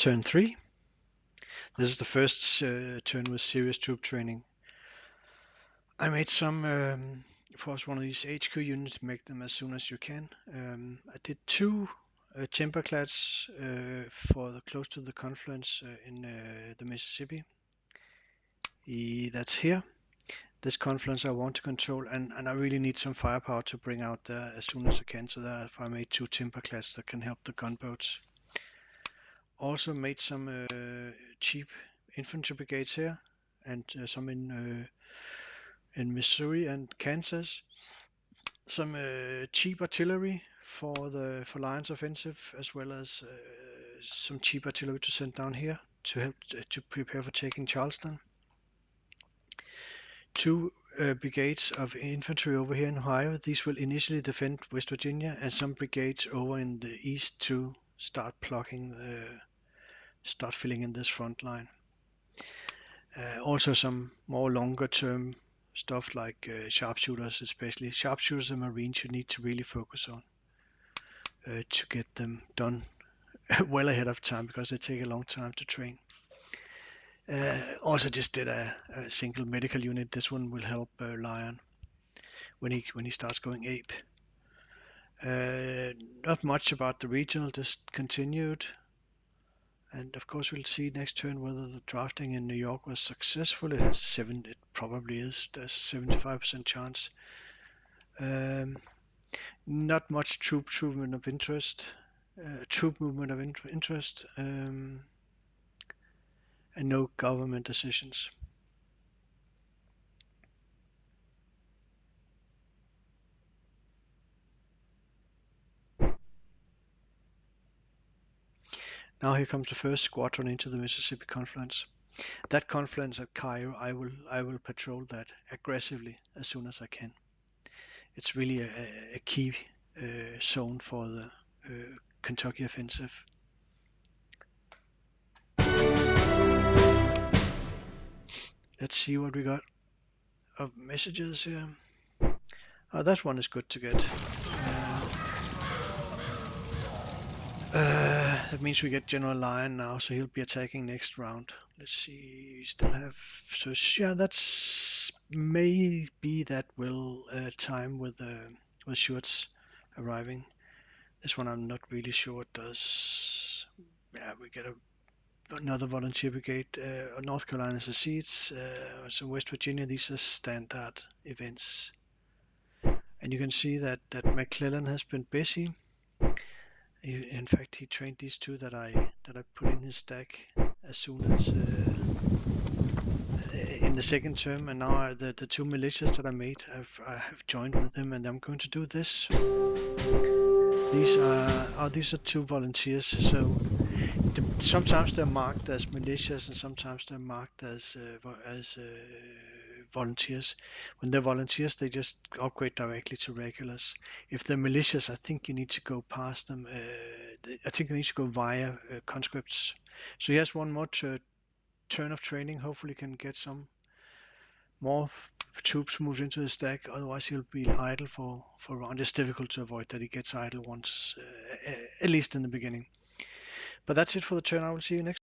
Turn 3. This is the first turn with serious troop training. I made some, of course, one of these HQ units, make them as soon as you can. I did 2 timberclads for close to the confluence in the Mississippi. That's here. This confluence I want to control, and I really need some firepower to bring out there as soon as I can. So therefore I made 2 timberclads that can help the gunboats. Also made some cheap infantry brigades here, and some in Missouri and Kansas. Some cheap artillery for Lyon's offensive, as well as some cheap artillery to send down here to help to prepare for taking Charleston. 2 brigades of infantry over here in Ohio. These will initially defend West Virginia, and some brigades over in the east to start filling in this front line. Also some more longer term stuff like sharpshooters, especially sharpshooters and marines you need to really focus on to get them done well ahead of time, because they take a long time to train. Also just did a single medical unit. This one will help Lyon when he starts going ape. Not much about the regional, just continued. And of course we'll see next turn whether the drafting in New York was successful. It probably is. There's a 75% chance. Not much troop movement of interest, and no government decisions. Now here comes the first squadron into the Mississippi confluence. That confluence at Cairo, I will patrol that aggressively as soon as I can. It's really a key zone for the Kentucky offensive. Let's see what we got of messages here. Oh, that one is good to get. That means we get General Lyon now, so he'll be attacking next round. Let's see, we still have, so yeah, that's maybe that will time with Schurz arriving. This one I'm not really sure it does. Yeah, we get another volunteer brigade. North Carolina secedes, so West Virginia, these are standard events. And you can see that McClellan has been busy. In fact, he trained these 2 that I put in his stack as soon as in the second term, and now the 2 militias that I made, I have joined with him, and I'm going to do this. These are 2 volunteers. So sometimes they're marked as militias, and sometimes they're marked as volunteers. When they're volunteers, they just upgrade directly to regulars. If they're militias, I think you need to go past them. I think they need to go via conscripts. So he has one more turn of training. Hopefully can get some more troops moved into the stack. Otherwise he'll be idle for a round. It's difficult to avoid that he gets idle once, at least in the beginning. But that's it for the turn. I will see you next